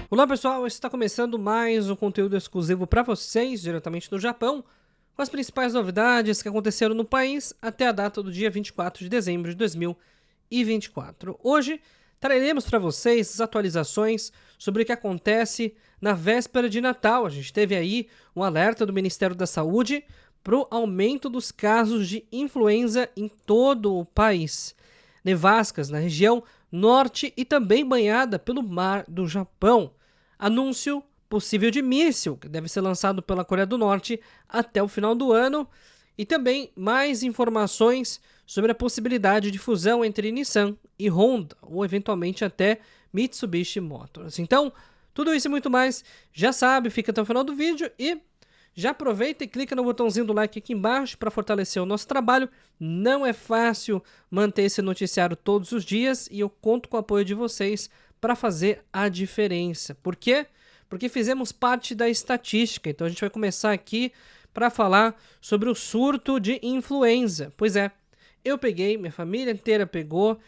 Olá pessoal, está começando mais um conteúdo exclusivo para vocês, diretamente do Japão, com as principais novidades que aconteceram no país até a data do dia 24 de dezembro de 2024. Hoje traremos para vocês as atualizações sobre o que acontece na véspera de Natal. A gente teve aí um alerta do Ministério da Saúde para o aumento dos casos de influenza em todo o país. Nevascas na região norte e também banhada pelo mar do Japão. Anúncio possível de míssil, que deve ser lançado pela Coreia do Norte até o final do ano. E também mais informações sobre a possibilidade de fusão entre Nissan e Honda, ou eventualmente até Mitsubishi Motors. Então, tudo isso e muito mais, já sabe, fica até o final do vídeo e já aproveita e clica no botãozinho do like aqui embaixo para fortalecer o nosso trabalho. Não é fácil manter esse noticiário todos os dias e eu conto com o apoio de vocês para fazer a diferença. Por quê? Porque fizemos parte da estatística. Então a gente vai começar aqui para falar sobre o surto de influenza. Pois é, eu peguei, minha família inteira pegou.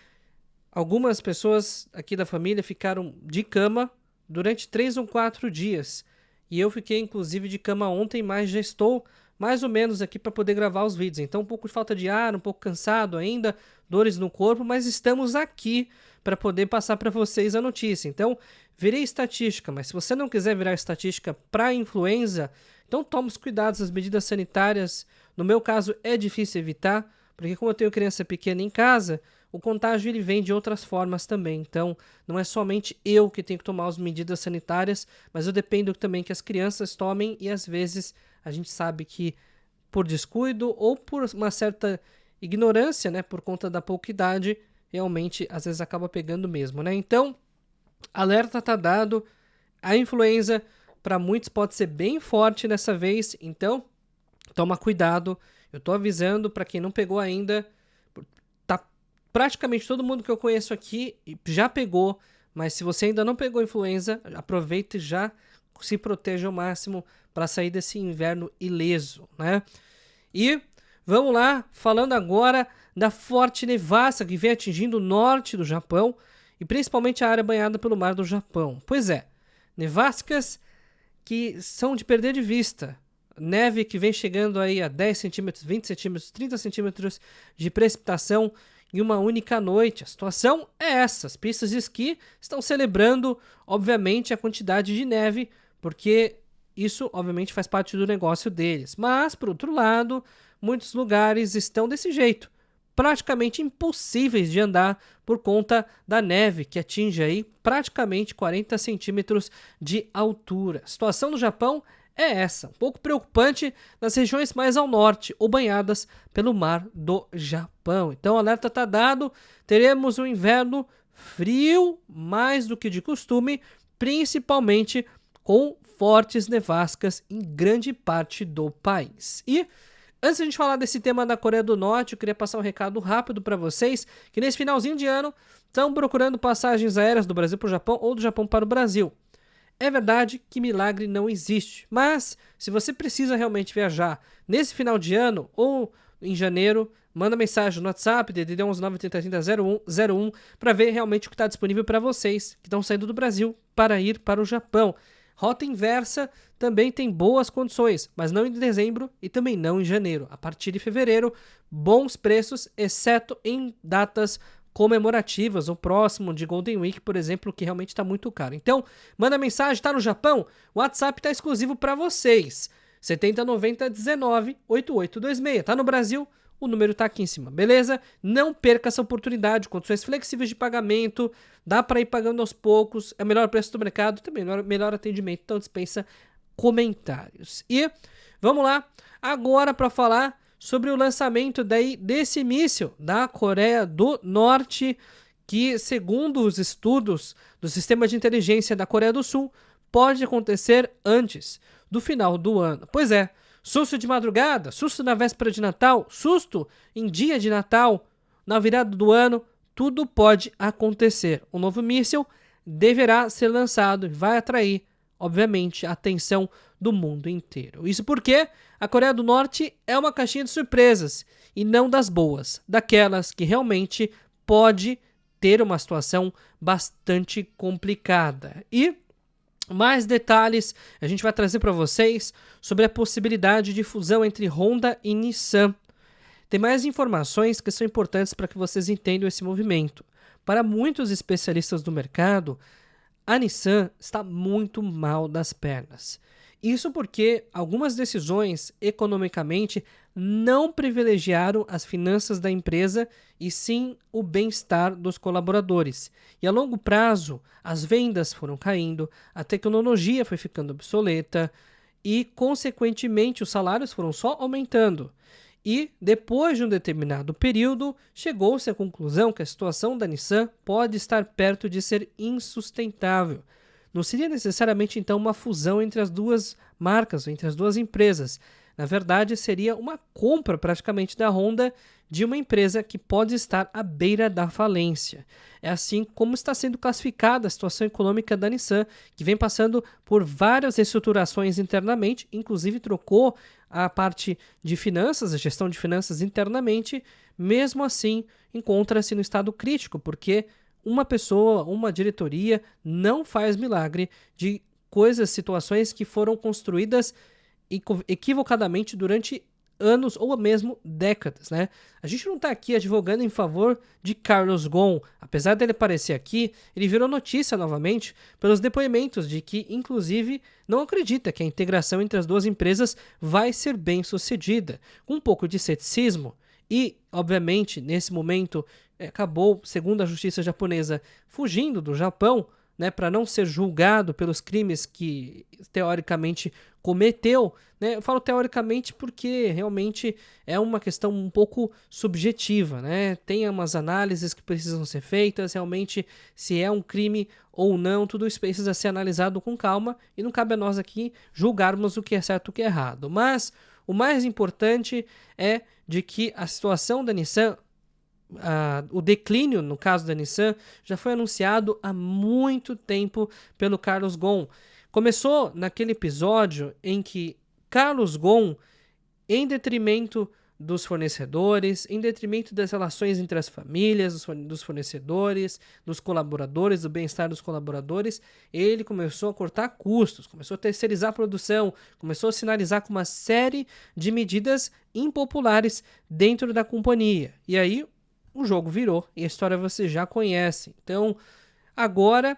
Algumas pessoas aqui da família ficaram de cama durante 3 ou 4 dias. E eu fiquei, inclusive, de cama ontem, mas já estou mais ou menos aqui para poder gravar os vídeos. Então, um pouco de falta de ar, um pouco cansado ainda, dores no corpo, mas estamos aqui para poder passar para vocês a notícia. Então, virei estatística, mas se você não quiser virar estatística para influenza, então tome os cuidados, as medidas sanitárias. No meu caso, é difícil evitar, porque como eu tenho criança pequena em casa, o contágio ele vem de outras formas também. Então, não é somente eu que tenho que tomar as medidas sanitárias, mas eu dependo também que as crianças tomem e às vezes a gente sabe que por descuido ou por uma certa ignorância, né, por conta da pouca idade, realmente às vezes acaba pegando mesmo, né? Então, alerta tá dado, a influenza para muitos pode ser bem forte nessa vez, então toma cuidado. Eu tô avisando para quem não pegou ainda. Praticamente todo mundo que eu conheço aqui já pegou, mas se você ainda não pegou influenza, aproveite e já se proteja ao máximo para sair desse inverno ileso, né? E vamos lá, falando agora da forte nevasca que vem atingindo o norte do Japão e principalmente a área banhada pelo mar do Japão. Pois é, nevascas que são de perder de vista. Neve que vem chegando aí a 10 centímetros, 20 centímetros, 30 centímetros de precipitação em uma única noite. A situação é essa, as pistas de esqui estão celebrando, obviamente, a quantidade de neve, porque isso, obviamente, faz parte do negócio deles. Mas, por outro lado, muitos lugares estão desse jeito, praticamente impossíveis de andar por conta da neve, que atinge aí praticamente 40 centímetros de altura. A situação no Japão é essa, um pouco preocupante nas regiões mais ao norte ou banhadas pelo mar do Japão. Então o alerta está dado, teremos um inverno frio mais do que de costume, principalmente com fortes nevascas em grande parte do país. E antes de a gente falar desse tema da Coreia do Norte, eu queria passar um recado rápido para vocês, que nesse finalzinho de ano estão procurando passagens aéreas do Brasil para o Japão ou do Japão para o Brasil. É verdade que milagre não existe, mas se você precisa realmente viajar nesse final de ano ou em janeiro, manda mensagem no WhatsApp, DDD 11 930 para ver realmente o que está disponível para vocês que estão saindo do Brasil para ir para o Japão. Rota inversa também tem boas condições, mas não em dezembro e também não em janeiro. A partir de fevereiro, bons preços, exceto em datas comemorativas, o próximo de Golden Week, por exemplo, que realmente está muito caro. Então, manda mensagem, está no Japão? O WhatsApp está exclusivo para vocês. 7090 19 8826. Tá no Brasil? O número tá aqui em cima, beleza? Não perca essa oportunidade, condições flexíveis de pagamento, dá para ir pagando aos poucos, é o melhor preço do mercado, também melhor atendimento, então dispensa comentários. E vamos lá, agora para falar sobre o lançamento desse míssil da Coreia do Norte, que, segundo os estudos do sistema de inteligência da Coreia do Sul, pode acontecer antes do final do ano. Pois é, susto de madrugada, susto na véspera de Natal, susto em dia de Natal, na virada do ano, tudo pode acontecer. O novo míssil deverá ser lançado e vai atrair, obviamente, a atenção do mundo inteiro. Isso porque a Coreia do Norte é uma caixinha de surpresas e não das boas, daquelas que realmente pode ter uma situação bastante complicada. E Mais detalhes a gente vai trazer para vocês sobre a possibilidade de fusão entre Honda e Nissan. Tem mais informações que são importantes para que vocês entendam esse movimento. Para muitos especialistas do mercado, a Nissan está muito mal das pernas. Isso porque algumas decisões economicamente não privilegiaram as finanças da empresa e sim o bem-estar dos colaboradores. E a longo prazo, as vendas foram caindo, a tecnologia foi ficando obsoleta e, consequentemente, os salários foram só aumentando. E, depois de um determinado período, chegou-se à conclusão que a situação da Nissan pode estar perto de ser insustentável. Não seria necessariamente, então, uma fusão entre as duas marcas, entre as duas empresas. Na verdade, seria uma compra praticamente da Honda de uma empresa que pode estar à beira da falência. É assim como está sendo classificada a situação econômica da Nissan, que vem passando por várias reestruturações internamente, inclusive trocou a parte de finanças, a gestão de finanças internamente, mesmo assim encontra-se no estado crítico, porque uma pessoa, uma diretoria não faz milagre de coisas, situações que foram construídas equivocadamente durante anos ou mesmo décadas, né? A gente não está aqui advogando em favor de Carlos Ghosn. Apesar dele aparecer aqui, ele virou notícia novamente pelos depoimentos de que, inclusive, não acredita que a integração entre as duas empresas vai ser bem sucedida. Com um pouco de ceticismo e, obviamente, nesse momento, acabou, segundo a justiça japonesa, fugindo do Japão, né, para não ser julgado pelos crimes que teoricamente cometeu, né? Eu falo teoricamente porque realmente é uma questão um pouco subjetiva, né? Tem umas análises que precisam ser feitas, realmente se é um crime ou não, tudo isso precisa ser analisado com calma e não cabe a nós aqui julgarmos o que é certo e o que é errado. Mas o mais importante é de que a situação da Nissan, o declínio, no caso da Nissan, já foi anunciado há muito tempo pelo Carlos Ghosn. Começou naquele episódio em que Carlos Ghosn, em detrimento dos fornecedores, em detrimento das relações entre as famílias, dos fornecedores, dos colaboradores, do bem-estar dos colaboradores, ele começou a cortar custos, começou a terceirizar a produção, começou a sinalizar com uma série de medidas impopulares dentro da companhia. E aí o jogo virou e a história você já conhece. Então, agora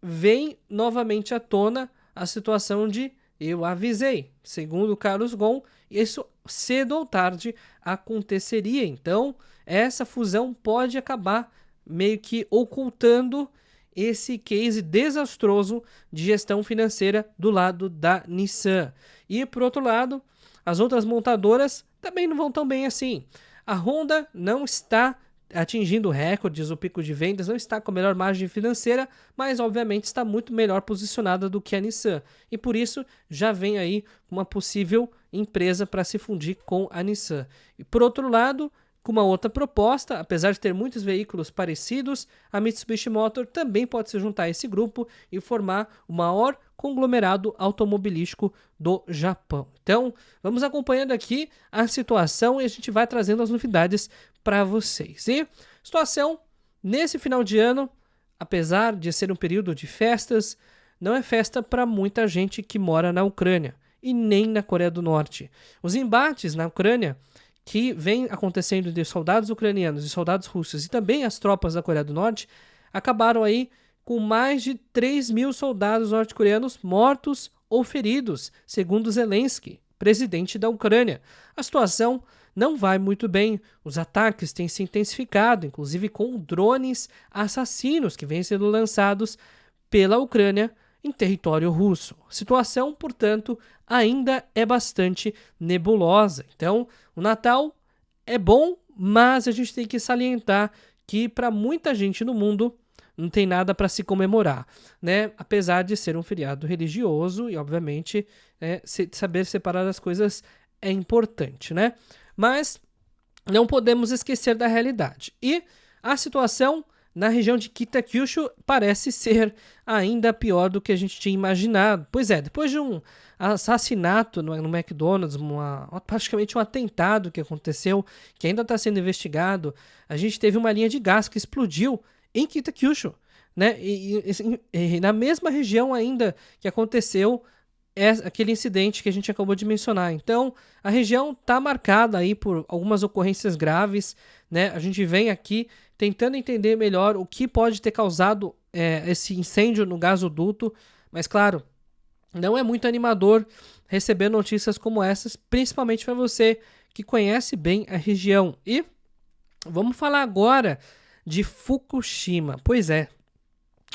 vem novamente à tona a situação de eu avisei. Segundo o Carlos Ghosn, isso cedo ou tarde aconteceria. Então, essa fusão pode acabar meio que ocultando esse case desastroso de gestão financeira do lado da Nissan. E, por outro lado, as outras montadoras também não vão tão bem assim. A Honda não está atingindo recordes, o pico de vendas, não está com a melhor margem financeira, mas obviamente está muito melhor posicionada do que a Nissan. E por isso já vem aí uma possível empresa para se fundir com a Nissan. E por outro lado, com uma outra proposta, apesar de ter muitos veículos parecidos, a Mitsubishi Motor também pode se juntar a esse grupo e formar o maior conglomerado automobilístico do Japão. Então, vamos acompanhando aqui a situação e a gente vai trazendo as novidades para vocês. E situação nesse final de ano, apesar de ser um período de festas, não é festa para muita gente que mora na Ucrânia e nem na Coreia do Norte. Os embates na Ucrânia que vem acontecendo de soldados ucranianos e soldados russos e também as tropas da Coreia do Norte acabaram aí com mais de 3.000 soldados norte-coreanos mortos ou feridos, segundo Zelensky, presidente da Ucrânia. A situação não vai muito bem, os ataques têm se intensificado, inclusive com drones assassinos que vêm sendo lançados pela Ucrânia em território russo. A situação, portanto, ainda é bastante nebulosa. Então, o Natal é bom, mas a gente tem que salientar que para muita gente no mundo não tem nada para se comemorar, né? Apesar de ser um feriado religioso e, obviamente, saber separar as coisas é importante, né? Mas não podemos esquecer da realidade. E a situação na região de Kitakyushu parece ser ainda pior do que a gente tinha imaginado. Pois é, depois de um assassinato no McDonald's, praticamente um atentado que aconteceu, que ainda está sendo investigado, a gente teve uma linha de gás que explodiu em Kitakyushu, né? E na mesma região ainda que aconteceu aquele incidente que a gente acabou de mencionar. Então, a região está marcada aí por algumas ocorrências graves, né? A gente vem aqui tentando entender melhor o que pode ter causado esse incêndio no gasoduto, mas claro, não é muito animador receber notícias como essas, principalmente para você que conhece bem a região. E vamos falar agora de Fukushima. Pois é,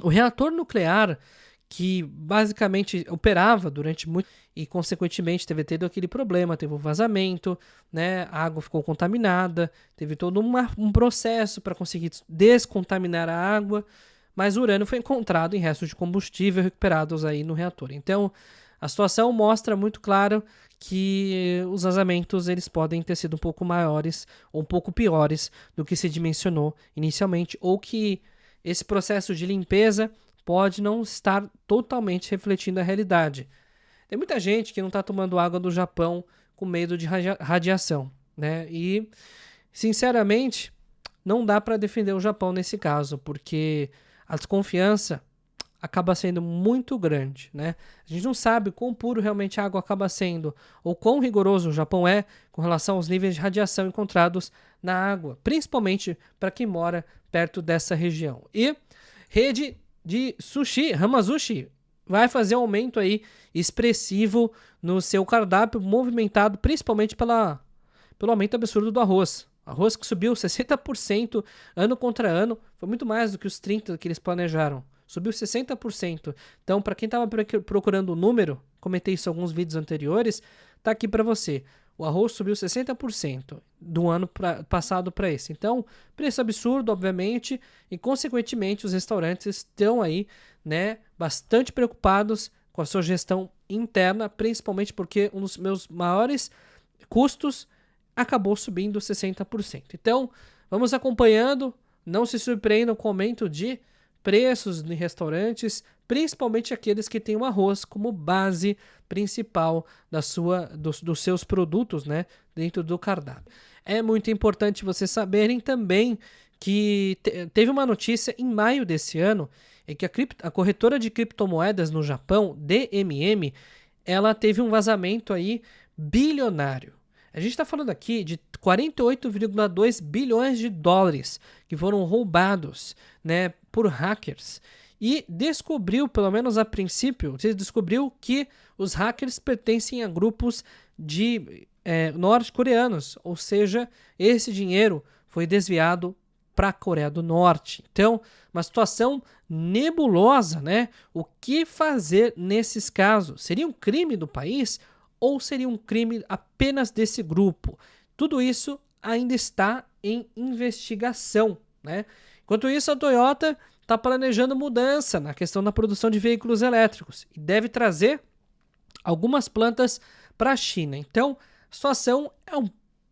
o reator nuclear que basicamente operava durante muito e consequentemente teve tido aquele problema, teve um vazamento, né? A água ficou contaminada, teve todo um processo para conseguir descontaminar a água, mas o urânio foi encontrado em restos de combustível recuperados aí no reator. Então, a situação mostra muito claro que os vazamentos eles podem ter sido um pouco maiores ou um pouco piores do que se dimensionou inicialmente, ou que esse processo de limpeza pode não estar totalmente refletindo a realidade. Tem muita gente que não está tomando água do Japão com medo de radiação, né? E, sinceramente, não dá para defender o Japão nesse caso, porque a desconfiança acaba sendo muito grande, né? A gente não sabe quão puro realmente a água acaba sendo, ou quão rigoroso o Japão é com relação aos níveis de radiação encontrados na água, principalmente para quem mora perto dessa região. E rede de sushi, Hamazushi, vai fazer um aumento aí expressivo no seu cardápio, movimentado principalmente pelo aumento absurdo do arroz. Arroz que subiu 60% ano contra ano, foi muito mais do que os 30% que eles planejaram. Subiu 60%. Então, para quem estava procurando o número, comentei isso em alguns vídeos anteriores, tá aqui para você. O arroz subiu 60% do ano passado para esse. Então, preço absurdo, obviamente, e consequentemente os restaurantes estão aí, né, bastante preocupados com a sua gestão interna, principalmente porque um dos meus maiores custos acabou subindo 60%. Então, vamos acompanhando, não se surpreendam com o aumento de preços em restaurantes, principalmente aqueles que têm o arroz como base principal dos seus produtos, né, dentro do cardápio. É muito importante vocês saberem também que teve uma notícia em maio desse ano, em que a corretora de criptomoedas no Japão, DMM, ela teve um vazamento aí bilionário. A gente está falando aqui de 48,2 bilhões de dólares que foram roubados, né, por hackers. E descobriu, pelo menos a princípio, descobriu que os hackers pertencem a grupos de norte-coreanos. Ou seja, esse dinheiro foi desviado para a Coreia do Norte. Então, uma situação nebulosa, né? O que fazer nesses casos? Seria um crime do país ou seria um crime apenas desse grupo? Tudo isso ainda está em investigação, né? Enquanto isso, a Toyota está planejando mudança na questão da produção de veículos elétricos e deve trazer algumas plantas para a China. Então, a situação é um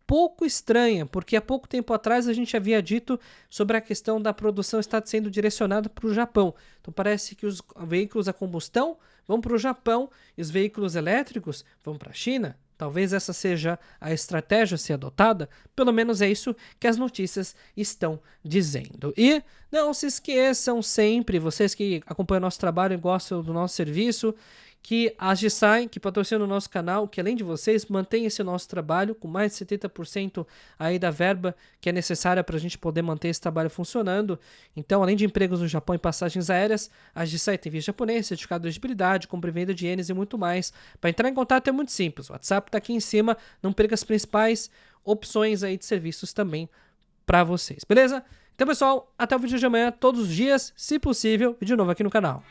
pouco estranha, porque há pouco tempo atrás a gente havia dito sobre a questão da produção estar sendo direcionada para o Japão. Então parece que os veículos a combustão vão para o Japão e os veículos elétricos vão para a China. Talvez essa seja a estratégia a ser adotada, pelo menos é isso que as notícias estão dizendo. E não se esqueçam sempre, vocês que acompanham o nosso trabalho e gostam do nosso serviço, que a Gisai, que patrocina o nosso canal, que além de vocês, mantém esse nosso trabalho com mais de 70% aí da verba que é necessária para a gente poder manter esse trabalho funcionando. Então, além de empregos no Japão e passagens aéreas, a Gisai tem visto japonês, certificado de elegibilidade, compra e venda de ienes e muito mais. Para entrar em contato é muito simples, o WhatsApp está aqui em cima, não perca as principais opções aí de serviços também para vocês, beleza? Então, pessoal, até o vídeo de amanhã, todos os dias, se possível, vídeo novo aqui no canal.